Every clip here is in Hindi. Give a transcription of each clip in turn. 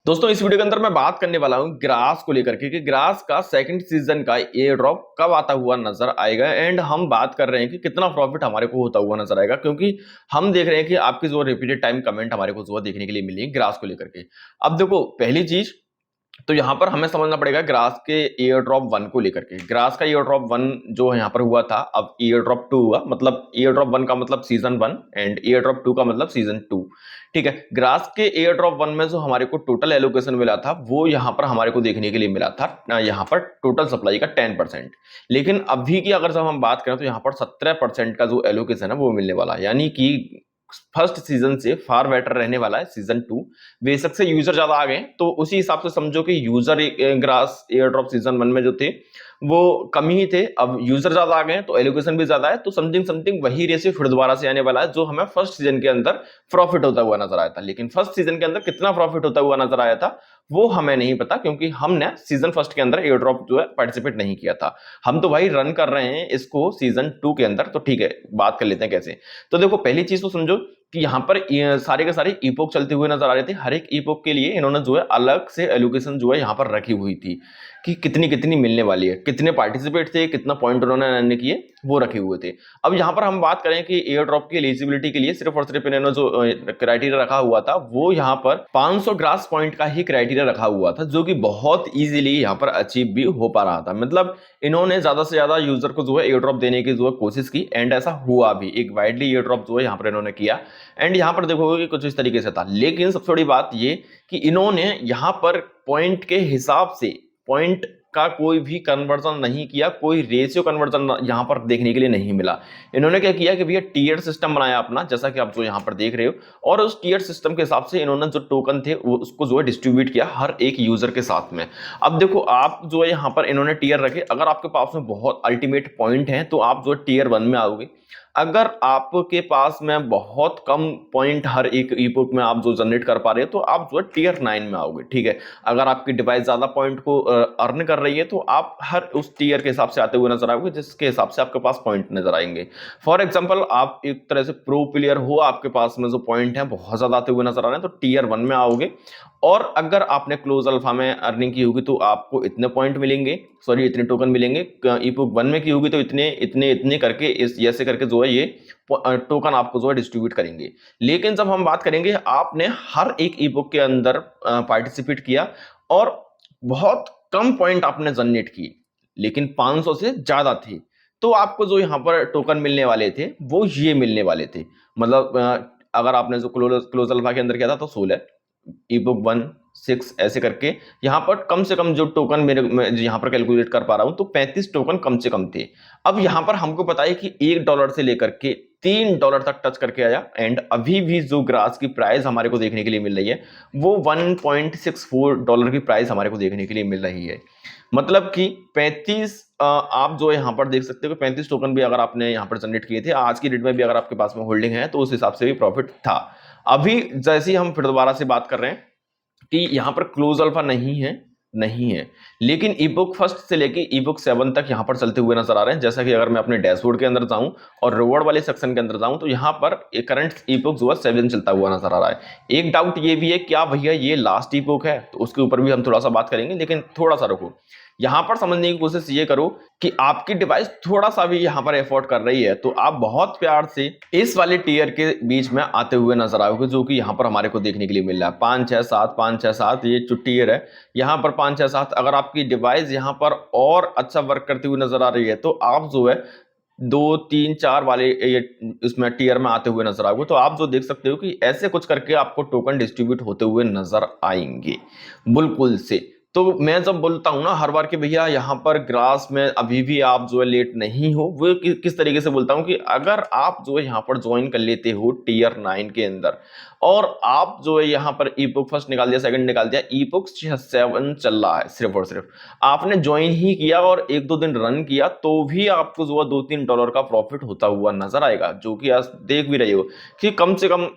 दोस्तों इस वीडियो के अंदर मैं बात करने वाला हूं ग्रास को लेकर के कि ग्रास का सेकंड सीजन का एयर ड्रॉप कब आता हुआ नजर आएगा एंड हम बात कर रहे हैं कि कितना प्रॉफिट हमारे को होता हुआ नजर आएगा, क्योंकि हम देख रहे हैं कि आपकी जो रिपीटेड टाइम कमेंट हमारे को जो देखने के लिए मिली ग्रास को लेकर के। अब देखो पहली चीज तो यहाँ पर हमें समझना पड़ेगा ग्रास के एयर ड्रॉप 1 को लेकर के। ग्रास का एयर ड्रॉप 1 जो यहाँ पर हुआ था, अब एयर ड्रॉप 2 हुआ, मतलब एयर ड्रॉप 1 का मतलब सीजन 1 एंड एयर ड्रॉप 2 का मतलब सीजन 2। ठीक है, ग्रास के एयर ड्रॉप 1 में जो हमारे को टोटल एलोकेशन मिला था वो यहाँ पर हमारे को देखने के लिए मिला था यहाँ पर टोटल सप्लाई का 10%। लेकिन अभी की अगर जब हम बात करें तो यहाँ पर 17% का जो एलोकेशन है वो मिलने वाला है, यानी कि फर्स्ट सीजन से फार बेटर रहने वाला है सीजन 2। बेशक से यूजर ज्यादा आ गए तो उसी हिसाब से समझो कि user grass air drop season 1 में जो थे वो कम ही थे, अब यूजर ज्यादा आ गए तो एलोकेशन भी ज्यादा है, तो समथिंग समथिंग वही रेशियो फिर दोबारा से आने वाला है जो हमें फर्स्ट सीजन के अंदर प्रॉफिट होता हुआ नजर आया था। लेकिन फर्स्ट सीजन के अंदर कितना प्रॉफिट होता हुआ नजर आया था वो हमें नहीं पता, क्योंकि हमने सीजन फर्स्ट के अंदर एयर ड्रॉप जो है पार्टिसिपेट नहीं किया था। हम तो भाई रन कर रहे हैं इसको सीजन 2 के अंदर, तो ठीक है बात कर लेते हैं कैसे। तो देखो पहली चीज तो समझो कि यहाँ पर सारे के सारे ईपोक चलते हुए नजर आ रहे थे। हर एक ईपोक के लिए इन्होंने जो है अलग से एलोकेशन जो है यहाँ पर रखी हुई थी कि कितनी कितनी मिलने वाली है, कितने पार्टिसिपेट थे, कितना पॉइंट उन्होंने अर्न किए, वो रखे हुए थे। अब यहाँ पर हम बात करें कि एयर ड्रॉप की एलिजिबिलिटी के लिए सिर्फ और सिर्फ इन्होंने जो क्राइटेरिया रखा हुआ था वो यहाँ पर 500 ग्रास पॉइंट का ही क्राइटेरिया रखा हुआ था, जो कि बहुत इजीली यहाँ पर अचीव भी हो पा रहा था। मतलब इन्होंने ज्यादा से ज्यादा यूजर को जो है एयर ड्रॉप देने की जो है कोशिश की एंड ऐसा हुआ भी, एक वाइडली एयर ड्रॉप जो है यहाँ पर इन्होंने किया। एंड यहाँ पर देखोगे कि कुछ इस तरीके से था। लेकिन सबसे बड़ी बात ये कि इन्होंने यहाँ पर पॉइंट के हिसाब से पॉइंट का कोई भी कन्वर्जन नहीं किया, कोई रेशियो कन्वर्जन यहाँ पर देखने के लिए नहीं मिला। इन्होंने क्या किया कि भैया टीयर सिस्टम बनाया अपना, जैसा कि आप जो यहाँ पर देख रहे हो, और उस टीयर सिस्टम के हिसाब से इन्होंने जो टोकन थे उसको जो है डिस्ट्रीब्यूट किया हर एक यूजर के साथ में। अब देखो आप जो है यहाँ पर इन्होंने टीयर रखे, अगर आपके पास में बहुत अल्टीमेट पॉइंट है तो आप जो है टीयर 1 में आओगे। अगर आपके पास में बहुत कम पॉइंट हर एक ईपोक में आप जो जनरेट कर पा रहे हो तो आप जो है टीयर 9 में आओगे। ठीक है, अगर आपकी डिवाइस ज्यादा पॉइंट को अर्न कर रही है तो आप हर उस टीयर के हिसाब से आते हुए नजर आओगे जिसके हिसाब से आपके पास पॉइंट नजर आएंगे। फॉर एग्जांपल आप एक तरह से प्रो प्लेयर हो, आपके पास में जो पॉइंट है बहुत ज्यादा आते हुए नजर आ रहे हैं तो टीयर 1 में आओगे। और अगर आपने क्लोज अल्फा में अर्निंग की होगी तो आपको इतने पॉइंट मिलेंगे, सॉरी इतने टोकन मिलेंगे। ईपुक 1 में की होगी तो इतने इतने इतने करके इस ऐसे करके जो है ये टोकन आपको जो है डिस्ट्रीब्यूट करेंगे। लेकिन जब हम बात करेंगे आपने हर एक ईबुक के अंदर पार्टिसिपेट किया और बहुत कम पॉइंट आपने जनरेट किए लेकिन 500 से ज्यादा थे, तो आपको जो यहाँ पर टोकन मिलने वाले थे वो ये मिलने वाले थे। मतलब अगर आपने जो क्लोज अल्फा के अंदर किया था तो 16, ईबुक 1, 6 ऐसे करके यहाँ पर कम से कम जो टोकन मैं यहाँ पर कैलकुलेट कर पा रहा हूं तो 35 टोकन कम से कम थे। अब यहाँ पर हमको पता है कि $1 से लेकर के $3 तक टच करके आया एंड अभी भी जो ग्रास की प्राइस हमारे को देखने के लिए मिल रही है वो $1.64 की प्राइस हमारे को देखने के लिए मिल रही है। मतलब कि 35 आप जो यहाँ पर देख सकते हो कि 35 टोकन भी अगर आपने यहाँ पर जनरेट किए थे आज की डेट में भी अगर आपके पास में होल्डिंग है तो उस हिसाब से भी प्रॉफिट था। अभी जैसे ही हम फिर दोबारा से बात कर रहे हैं कि यहाँ पर क्लोज अल्फा नहीं है, लेकिन ईबुक फर्स्ट से लेके ईबुक 7 तक यहाँ पर चलते हुए नजर आ रहे हैं। जैसा कि अगर मैं अपने डैशबोर्ड के अंदर जाऊं और रिवॉर्ड वाले सेक्शन के अंदर जाऊं तो यहाँ पर करंट ईबुक जो है 7 चलता हुआ नजर आ रहा है। एक डाउट ये भी है क्या भैया ये लास्ट ईबुक है, तो उसके ऊपर भी हम थोड़ा सा बात करेंगे, लेकिन थोड़ा सा रुको। यहाँ पर समझने की कोशिश ये करो कि आपकी डिवाइस थोड़ा सा भी यहाँ पर एफोर्ड कर रही है तो आप बहुत प्यार से इस वाले टीयर के बीच में आते हुए नजर आओगे, जो कि यहाँ पर हमारे को देखने के लिए मिल रहा है 5 6 7 5 6 7, ये जो टीयर है यहाँ पर 5 6 7। अगर आपकी डिवाइस यहाँ पर और अच्छा वर्क करती हुई नजर आ रही है तो आप जो है 2 3 4 वाले ये इसमें टीयर में आते हुए नजर आओगे, तो आप जो देख सकते हो कि ऐसे कुछ करके आपको टोकन डिस्ट्रीब्यूट होते हुए नजर आएंगे बिल्कुल से। तो मैं जब बोलता हूं ना हर बार कि भैया यहाँ पर ग्रास में अभी भी आप जो है लेट नहीं हो, वो किस तरीके से बोलता हूं कि अगर आप जो है यहाँ पर ज्वाइन कर लेते हो टीयर 9 के अंदर और आप जो है यहाँ पर ईबुक फर्स्ट निकाल दिया, सेकंड निकाल दिया, ईबुक 7 चल रहा है, सिर्फ और सिर्फ आपने ज्वाइन ही किया और 1-2 दिन रन किया तो भी आपको जो है $2-3 का प्रॉफिट होता हुआ नजर आएगा, जो कि आज देख भी रहे हो कि कम से कम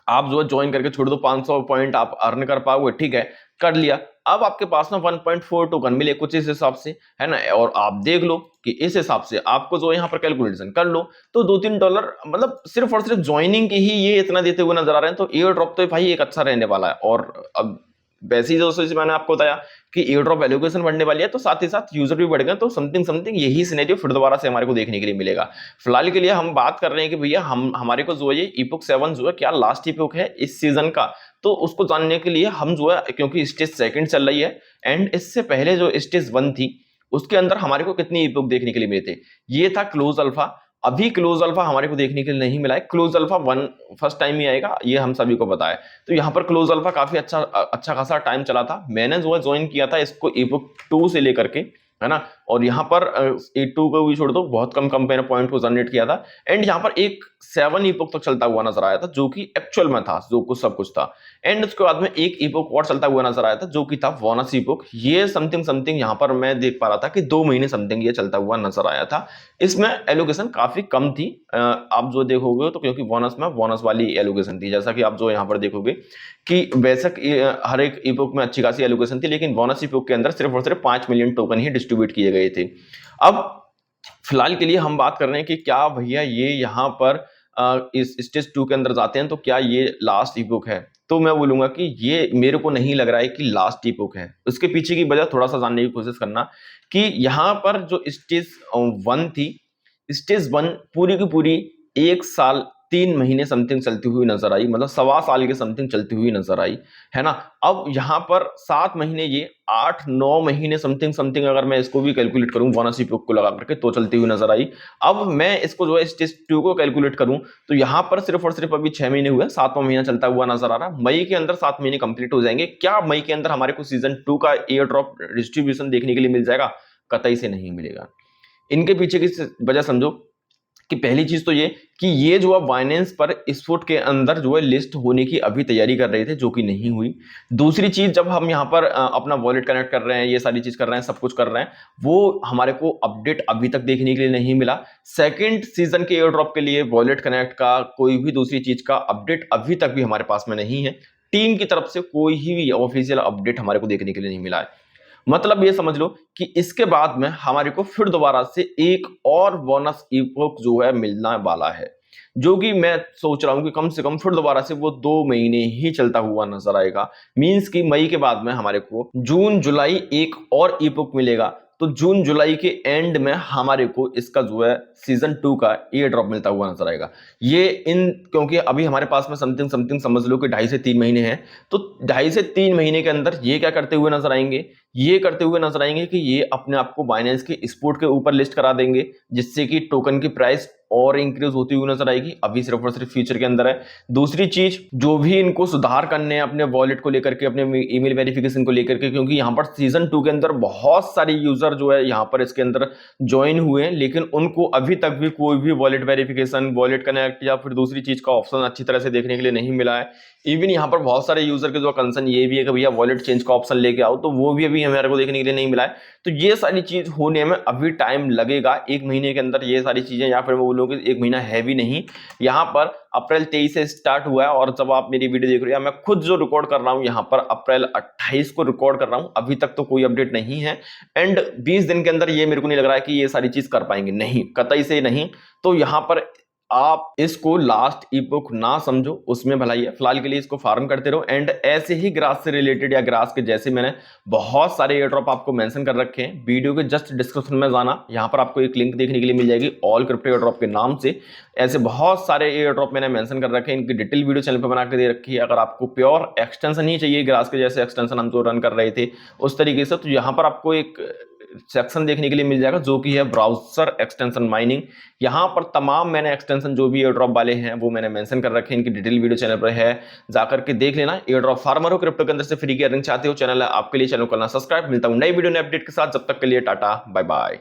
आप जो है ज्वाइन करके छोड़ दो 500 पॉइंट आप अर्न कर पाओगे। ठीक है, कर लिया। अब आपके पास ना 1.4 टोकन मिले कुछ इस हिसाब से, है ना, और आप देख लो कि इस हिसाब से आपको जो यहाँ पर कैलकुलेशन कर लो तो $2-3 मतलब सिर्फ और सिर्फ ज्वाइनिंग के ही ये इतना देते हुए नजर आ रहे हैं। तो एयर ड्रॉप तो भाई एक अच्छा रहने वाला है। और अब वैसे ही दोस्तों जैसे मैंने आपको बताया कि एयर ड्रॉप एलोकेशन बढ़ने वाली है, तो साथ ही साथ यूजर भी बढ़ गए, तो समथिंग समथिंग यही सिनेरियो फिर दोबारा से हमारे को देखने के लिए मिलेगा। फिलहाल के लिए हम बात कर रहे हैं कि भैया हम हमारे को जो है ये इपोक 7 जो है क्या लास्ट इपोक है इस सीजन का, तो उसको जानने के लिए हम जो है, क्योंकि स्टेज सेकंड चल रही है एंड इससे पहले जो स्टेज 1 थी उसके अंदर हमारे को कितनी इपोक देखने के लिए मिले थे, ये था क्लोज अल्फा। अभी क्लोज अल्फा हमारे को देखने के लिए नहीं मिला है, क्लोज अल्फा 1 फर्स्ट टाइम ही आएगा, ये हम सभी को पता है। तो यहाँ पर क्लोज अल्फा काफी अच्छा खासा टाइम चला था, मैंने जो है ज्वाइन किया था इसको इपोक 2 से लेकर के, है ना। और यहाँ पर 8-2 को भी छोड़ दो, बहुत कम कम मैंने पॉइंट को जनरेट किया था। एंड यहाँ पर एक 7 इपोक तक चलता हुआ नजर आया था, जो कि एक्चुअल में था, जो कुछ सब कुछ था। एंड उसके बाद में एक इपोक और चलता हुआ नजर आया था, जो कि था बोनस इपोक। ये समथिंग समथिंग यहाँ पर मैं देख पा रहा था कि 2 महीने समथिंग ये चलता हुआ नजर आया था। इसमें एलोकेशन काफी कम थी, आप जो देखोगे, तो क्योंकि बोनस में बोनस वाली एलोकेशन थी, जैसा कि आप जो यहाँ पर देखोगे कि बेशक हर एक इपोक में अच्छी खासी एलोकेशन थी, लेकिन बोनस इपोक के अंदर सिर्फ और सिर्फ 5 मिलियन टोकन ही डिस्ट्रीब्यूट किए गए थे। अब फिलहाल के लिए हम बात कर रहे हैं कि क्या भैया ये यहाँ पर इस स्टेज 2 के अंदर जाते हैं तो क्या ये लास्ट इपोक है, तो मैं बोलूंगा कि ये मेरे को नहीं लग रहा है कि लास्ट इपोक है। उसके पीछे की वजह थोड़ा सा जानने की कोशिश करना कि यहाँ पर जो स्टेज 1 थी, स्टेज 1 पूरी की पूरी 1 साल 3 महीने समथिंग चलती हुई नजर आई, मतलब 1.25 साल के समथिंग चलती हुई नजर आई, है ना। अब यहाँ पर 7 महीने, ये 8-9 महीने समथिंग समथिंग अगर मैं इसको भी कैलकुलेट करूं बोनस इपोक को लगा करके, तो चलती हुई नजर आई। अब मैं इसको जो है स्टेज 2 को कैलकुलेट करूं तो यहाँ पर सिर्फ और सिर्फ अभी 6 महीने हुए, 7वां महीना चलता हुआ नजर आ रहा। मई के अंदर 7 महीने कंप्लीट हो जाएंगे। क्या मई के अंदर हमारे को सीजन 2 का एयर ड्रॉप डिस्ट्रीब्यूशन देखने के लिए मिल जाएगा? कतई से नहीं मिलेगा। इनके पीछे की वजह समझो कि पहली चीज तो ये कि ये जो है बाइनेंस पर स्पॉट के अंदर जो है लिस्ट होने की अभी तैयारी कर रहे थे, जो कि नहीं हुई। दूसरी चीज, जब हम यहाँ पर अपना वॉलेट कनेक्ट कर रहे हैं, ये सारी चीज कर रहे हैं, सब कुछ कर रहे हैं, वो हमारे को अपडेट अभी तक देखने के लिए नहीं मिला। सेकंड सीजन के एयर ड्रॉप के लिए वॉलेट कनेक्ट का कोई भी दूसरी चीज का अपडेट अभी तक भी हमारे पास में नहीं है। टीम की तरफ से कोई ही ऑफिशियल अपडेट हमारे को देखने के लिए नहीं मिला है। मतलब ये समझ लो कि इसके बाद में हमारे को फिर दोबारा से एक और बोनस इपोक जो है मिलने वाला है, जो कि मैं सोच रहा हूं कि कम से कम फिर दोबारा से वो 2 महीने ही चलता हुआ नजर आएगा। मींस कि मई के बाद में हमारे को जून जुलाई एक और इपोक मिलेगा, तो जून जुलाई के एंड में हमारे को इसका जो है सीजन 2 का एयर ड्रॉप मिलता हुआ नजर आएगा। ये क्योंकि अभी हमारे पास में समथिंग समथिंग समझ लो कि 2.5 से 3 महीने हैं, तो 2.5 से 3 महीने के अंदर ये क्या करते हुए नजर आएंगे, ये करते हुए नजर आएंगे कि ये अपने आप को बाइनेंस के स्पोर्ट के ऊपर लिस्ट करा देंगे, जिससे कि टोकन की प्राइस और इंक्रीज होती हुई नजर आएगी। अभी सिर्फ और सिर्फ फ्यूचर के अंदर है। दूसरी चीज, जो भी इनको सुधार करने हैं अपने वॉलेट को लेकर के, अपने ईमेल वेरिफिकेशन को लेकर के, क्योंकि यहाँ पर सीजन 2 के अंदर बहुत सारे यूजर जो है यहाँ पर इसके अंदर ज्वाइन हुए हैं, लेकिन उनको अभी तक भी कोई भी वॉलेट वेरिफिकेशन, वॉलेट कनेक्ट या फिर दूसरी चीज का ऑप्शन अच्छी तरह से देखने के लिए नहीं मिला है। इवन यहाँ पर बहुत सारे यूजर के जो कंसर्न ये भी है कि भैया वॉलेट चेंज का ऑप्शन लेके आओ, तो वो भी अभी हमारे को देखने के लिए नहीं मिला है। तो ये सारी चीज होने में अभी टाइम लगेगा, 1 महीने के अंदर ये सारी चीजें, या फिर मैं बोलूँ कि 1 महीना है भी नहीं। यहाँ पर अप्रैल 23 से स्टार्ट हुआ है, और जब आप मेरी वीडियो देख रहे हो, मैं खुद जो रिकॉर्ड कर रहा हूँ यहाँ पर अप्रैल 28 को रिकॉर्ड कर रहा हूँ, अभी तक तो कोई अपडेट नहीं है। एंड 20 दिन के अंदर ये मेरे को नहीं लग रहा है कि ये सारी चीज कर पाएंगे, नहीं, कतई से नहीं। तो यहाँ पर आप इसको लास्ट इपोक ना समझो, उसमें भलाई है। फिलहाल के लिए इसको फार्म करते रहो। एंड ऐसे ही ग्रास से रिलेटेड या ग्रास के जैसे मैंने बहुत सारे एयर ड्रॉप आपको मेंशन कर रखे हैं, वीडियो के जस्ट डिस्क्रिप्शन में जाना, यहाँ पर आपको एक लिंक देखने के लिए मिल जाएगी ऑल क्रिप्टो एयर ड्रॉप के नाम से। ऐसे बहुत सारे एयर ड्रॉप मैंने मेंशन कर रखे हैं, इनकी डिटेल वीडियो चैनल पर बना के दे रखी है। अगर आपको प्योर एक्सटेंशन ही चाहिए, ग्रास के जैसे एक्सटेंशन हम जो रन कर रहे थे उस तरीके से, तो यहाँ पर आपको एक सेक्शन देखने के लिए मिल जाएगा, जो कि है ब्राउजर एक्सटेंशन माइनिंग। यहाँ पर तमाम मैंने एक्सटेंशन जो भी एयर ड्रॉप वाले हैं वो मैंने मेंशन कर रखे हैं, इनकी डिटेल वीडियो चैनल पर है, जाकर के देख लेना। एयर ड्रॉप फार्मर हो, क्रिप्टो के अंदर से फ्री की अर्निंग चाहते हो, चैनल है आपके लिए, चैनल को करना सब्सक्राइब। मिलता हूं नई वीडियो नए अपडेट के साथ, जब तक के लिए टाटा बाय बाय।